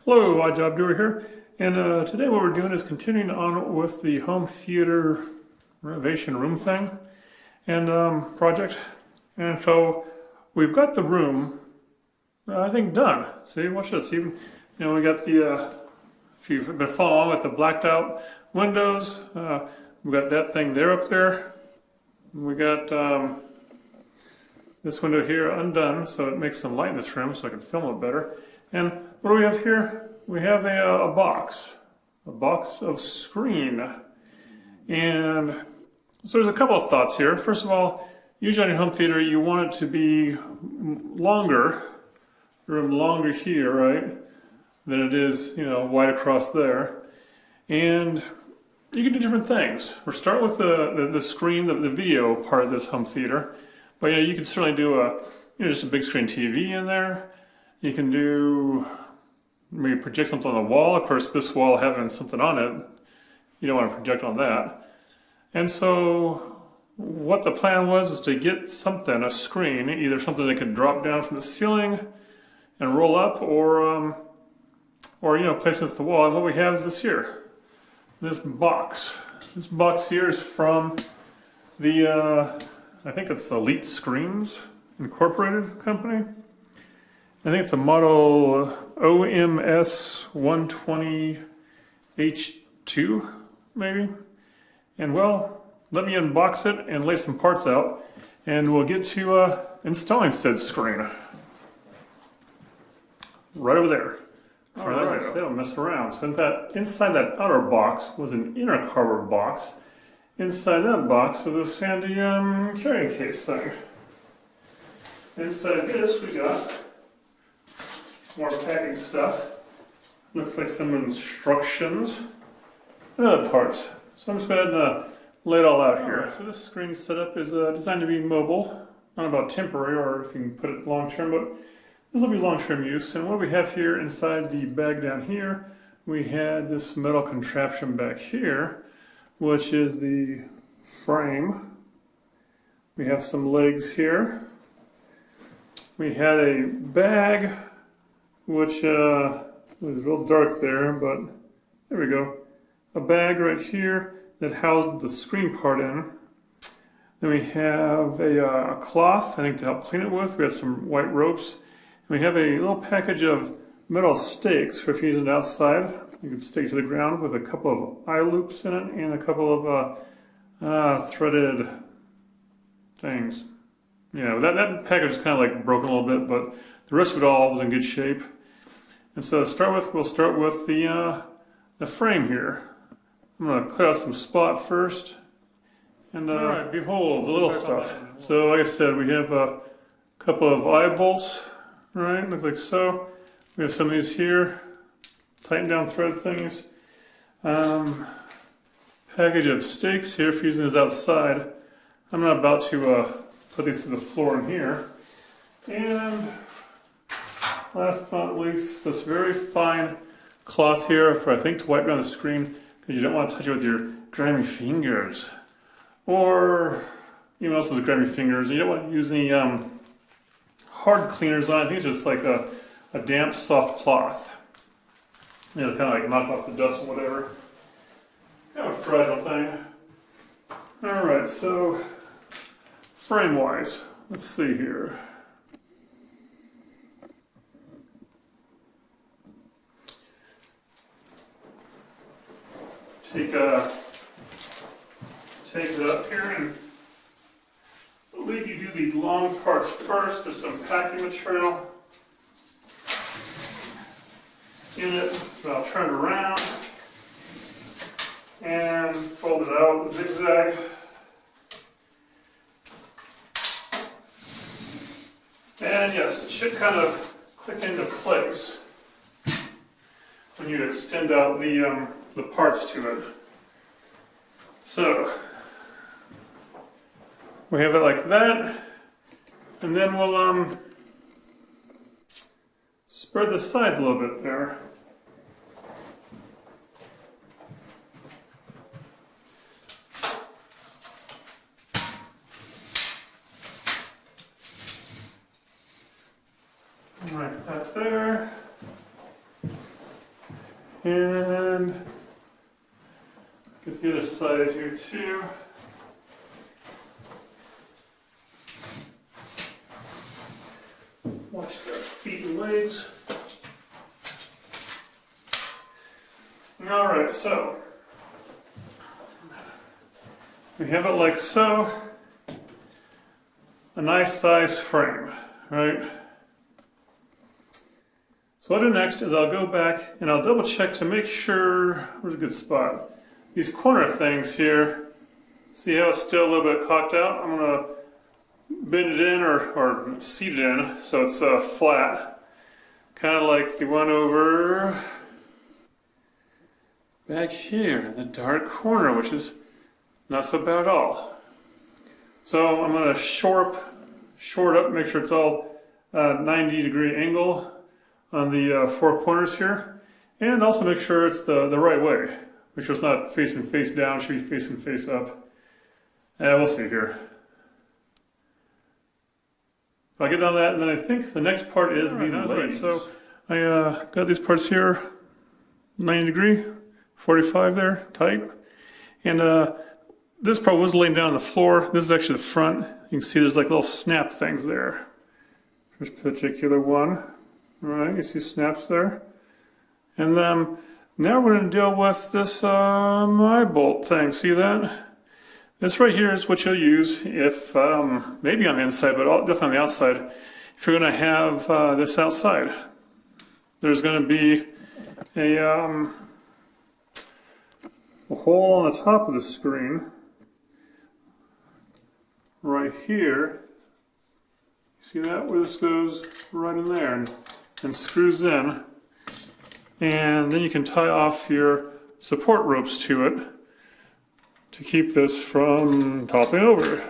Hello, Odd Job Doer here, and today what we're doing is continuing on with the home theater renovation room thing and project. And so we've got the room, I think, done. See, watch this. Even we got the if you've been following with the blacked out windows, we got that thing there up there. We got this window here undone, so it makes some light in this room, so I can film it better. And what do we have here? We have a box of screen. And so there's a couple of thoughts here. First of all, usually on your home theater, you want it to be longer, room longer here, right, than it is, wide across there. And you can do different things. We'll start with the screen, the video part of this home theater. But yeah, you can certainly do just a big screen TV in there. You can do maybe project something on the wall. Of course, this wall having something on it, you don't want to project on that. And so what the plan was to get something, a screen, either something that could drop down from the ceiling and roll up, or place against the wall. And what we have is this here, this box. This box here is from the I think it's Elite Screens Incorporated company. I think it's a model OMS 120H2, maybe. And well, let me unbox it and lay some parts out, and we'll get to installing said screen. Right over there. All right, so they don't mess around. So inside that outer box was an inner cardboard box. Inside that box was this handy carrying case thing. Inside this we got more packing stuff. Looks like some instructions and other parts. So I'm just going to lay it all out here. So this screen setup is designed to be mobile, not about temporary or if you can put it long term, but this will be long term use. And what we have here inside the bag down here, we had this metal contraption back here, which is the frame. We have some legs here. We had a bag, which was real dark there, but there we go. A bag right here that housed the screen part in. Then we have a cloth, I think, to help clean it with. We had some white ropes. And we have a little package of metal stakes for if you're using it outside. You can stake to the ground with a couple of eye loops in it and a couple of threaded things. Yeah, that package is kind of like broken a little bit, but the rest of it all was in good shape. And so to start with, we'll start with the frame here. I'm going to clear out some spot first. And all right, behold, the little stuff. So like I said, we have a couple of eye bolts, right? Look like so. We have some of these here, tighten down thread things. Package of stakes here for using this outside. I'm not about to put these to the floor in here. And last but not least, this very fine cloth here for, I think, to wipe down the screen because you don't want to touch it with your grimy fingers. Or anyone else's grimy fingers. You don't want to use any hard cleaners on it. I think it's just like a damp, soft cloth. Kind of like knock off the dust and whatever. Kind of a fragile thing. Alright, so frame-wise, let's see here. Take it up here, and I believe you do the long parts first. There's some packing material in it. So I'll turn it around and fold it out, zigzag. And yes, it should kind of click into place when you extend out the parts to it. So we have it like that, and then we'll spread the sides a little bit there. Like that there. And get the other side here too. Watch their feet and legs. Alright, so we have it like so. A nice size frame, right? So what I'll do next is I'll go back and I'll double check to make sure, where's a good spot? These corner things here, see how it's still a little bit cocked out? I'm going to bend it in or seat it in so it's flat. Kind of like the one over back here in the dark corner, which is not so bad at all. So I'm going to shore it up, make sure it's all 90-degree angle on the four corners here, and also make sure it's the right way. Make sure it's not facing face down, it should be facing face up. We'll see here. I'll get on that, and then I think the next part is the legs. So I got these parts here, 90 degree, 45 there, tight. And this part was laying down on the floor. This is actually the front. You can see there's like little snap things there. This particular one. All right, you see snaps there. And then now we're going to deal with this eye bolt thing. See that? This right here is what you'll use if, maybe on the inside, but definitely on the outside, if you're going to have this outside. There's going to be a hole on the top of the screen right here. See that? Where this goes right in there and screws in. And then you can tie off your support ropes to it to keep this from toppling over.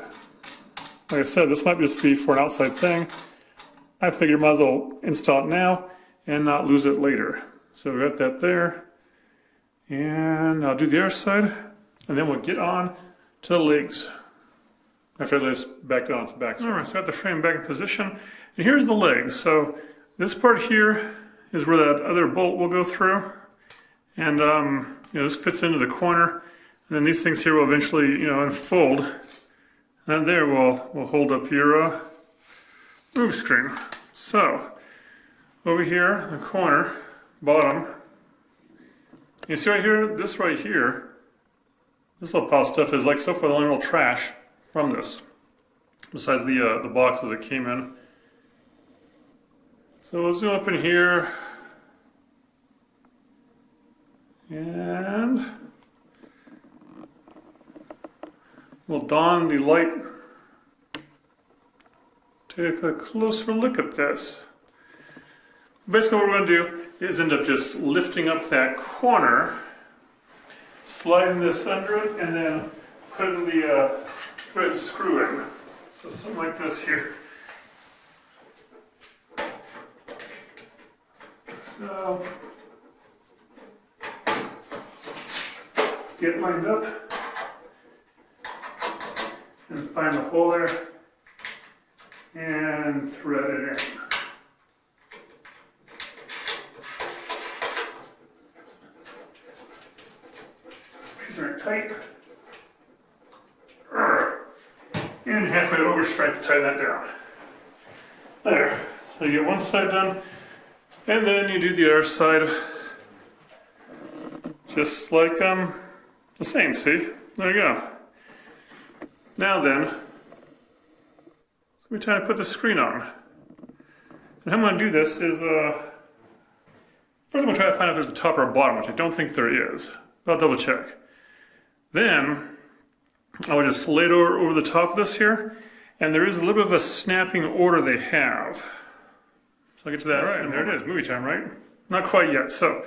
Like I said, this might just be for an outside thing. I figured I might as well install it now and not lose it later. So we got that there. And I'll do the other side, and then we'll get on to the legs. After this back down its back side. Alright, so I got the frame back in position. And here's the legs. So this part here is where that other bolt will go through. And this fits into the corner. And then these things here will eventually, unfold. And there will hold up your move screen. So over here in the corner, bottom, you see right here, this right here, this little pile of stuff is like so far the only real trash from this, besides the boxes that came in. So we'll zoom up in here, and we'll don the light. Take a closer look at this. Basically what we're going to do is end up just lifting up that corner, sliding this under it, and then putting the thread screw in. So something like this here. So get lined up and find the hole there and thread it in. Very tight. And halfway over strength to tie that down. There. So you get one side done, and then you do the other side. Just like the same, see? There you go. Now then, so we're trying to put the screen on. And how I'm going to do this is, first I'm going to try to find out if there's a top or a bottom, which I don't think there is. But I'll double check. Then, I would just lay it over the top of this here, and there is a little bit of a snapping order they have. So I'll get to that. All right, and there it is, movie time, right? Not quite yet. So,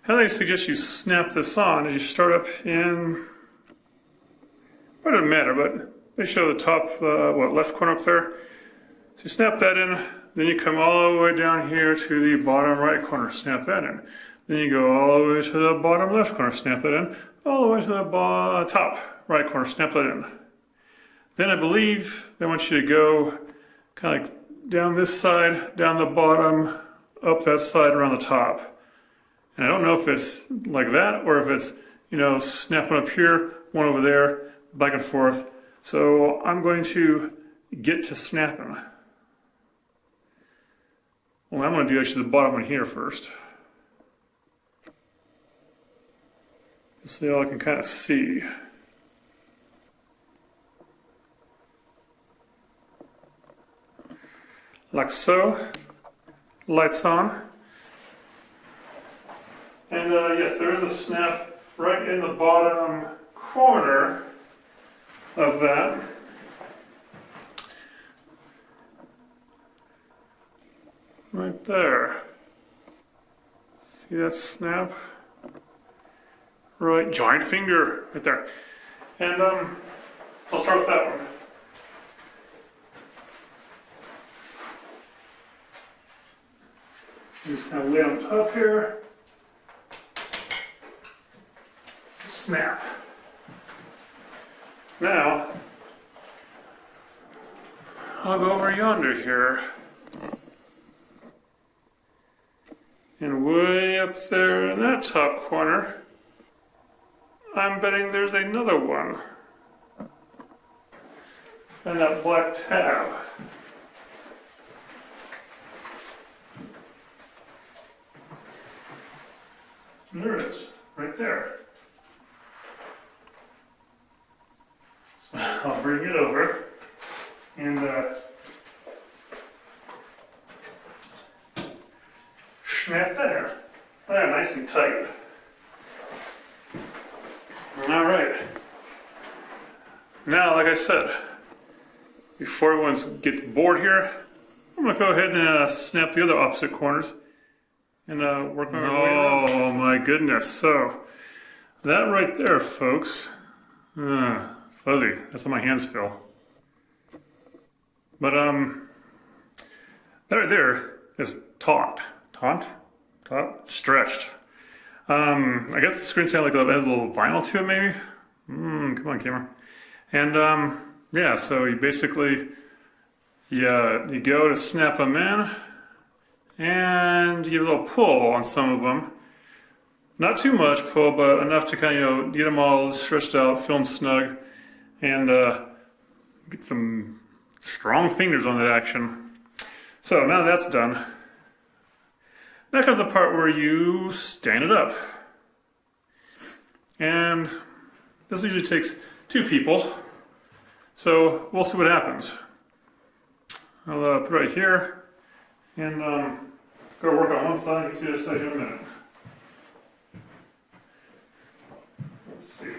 how they suggest you snap this on is you start up in, it doesn't matter, but they show the top, left corner up there. So you snap that in, then you come all the way down here to the bottom right corner, snap that in. Then you go all the way to the bottom left corner, snap that in. All the way to the top right corner, snap that in. Then I believe they want you to go kind of like down this side, down the bottom, up that side, around the top. And I don't know if it's like that or if it's, you know, snapping up here, one over there, back and forth. So I'm going to get to snapping. Well, I'm going to do actually the bottom one here first. So I can kind of see. Like so. Lights on. And yes, there is a snap right in the bottom corner of that. Right there. See that snap? Right, giant finger right there. And I'll start with that one. Just kind of lay on top here. Snap. Now, I'll go over yonder here. And way up there in that top corner, I'm betting there's another one. And that black tab. And there it is, right there. So I'll bring it over and snap there. There, nice and tight. All right. Now, like I said, before everyone gets bored here, I'm going to go ahead and snap the other opposite corners and work my way around. Oh my goodness. So, that right there, folks, fuzzy. That's how my hands feel. But, that right there is taut. Taut? Stretched. I guess the screen's kind of like has a little vinyl to it, maybe. Come on, camera. And yeah, so you basically you go to snap them in, and you give a little pull on some of them. Not too much pull, but enough to kind of get them all stretched out, feeling snug, and get some strong fingers on that action. So now that's done. Now comes the part where you stand it up. And this usually takes 2 people. So we'll see what happens. I'll put it right here and go work on one side and get to the other side in a minute. Let's see.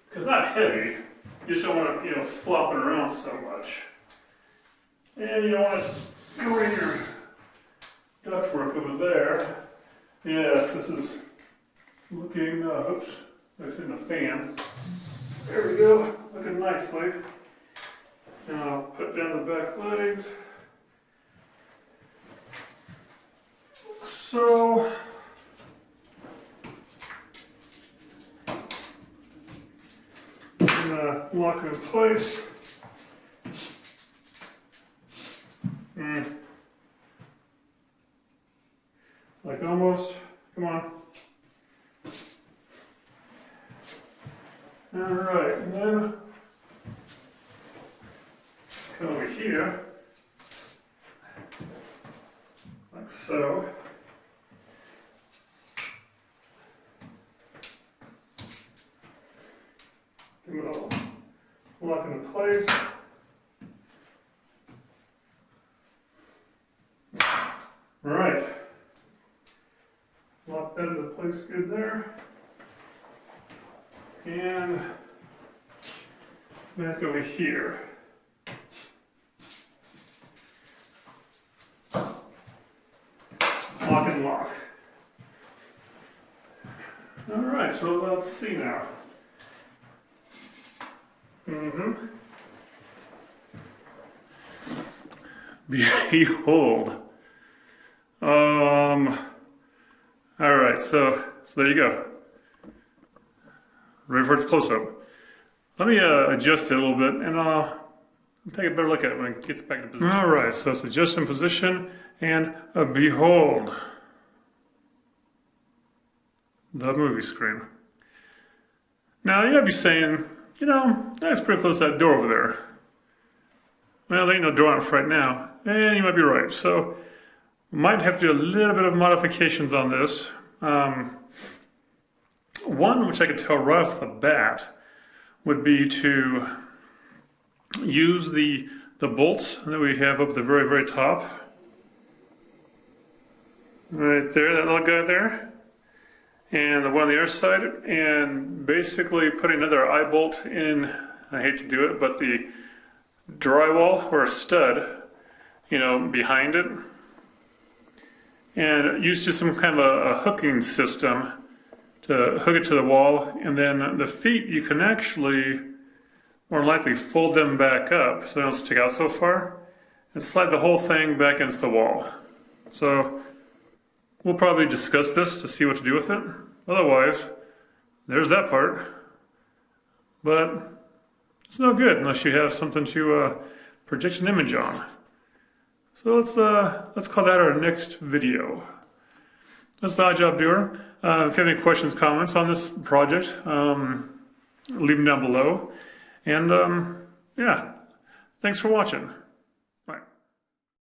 Because it's not heavy. You just don't want to, flop it around so much. And you don't want to go in your ductwork over there. Yes, this is looking, oops, that's in the fan. There we go, looking nicely. And I'll put down the back legs. So, I'm gonna lock it in place. Like almost, come on. All right, and then come over here, like so. Give it all lock into place. All right. Lock that into place good there. And back over here. Lock and lock. All right, so let's see now. Behold. All right, so there you go. Ready for its close-up. Let me adjust it a little bit, and I'll take a better look at it when it gets back to position. All right, so it's adjusted in position, and behold, the movie screen. Now you might be saying, you know, that's pretty close to that door over there. Well, there ain't no door on it right now. And you might be right. So we might have to do a little bit of modifications on this. One, which I could tell right off the bat, would be to use the bolts that we have up at the very, very top. Right there, that little guy there. And the one on the other side, and basically put another eye bolt in, I hate to do it, but the drywall or a stud, you know, behind it. And use just some kind of a hooking system to hook it to the wall, and then the feet, you can actually more likely fold them back up so they don't stick out so far, and slide the whole thing back against the wall. So we'll probably discuss this to see what to do with it. Otherwise, there's that part. But it's no good unless you have something to project an image on. So let's call that our next video. That's the Odd Job Doer. If you have any questions, comments on this project, leave them down below. And yeah, thanks for watching.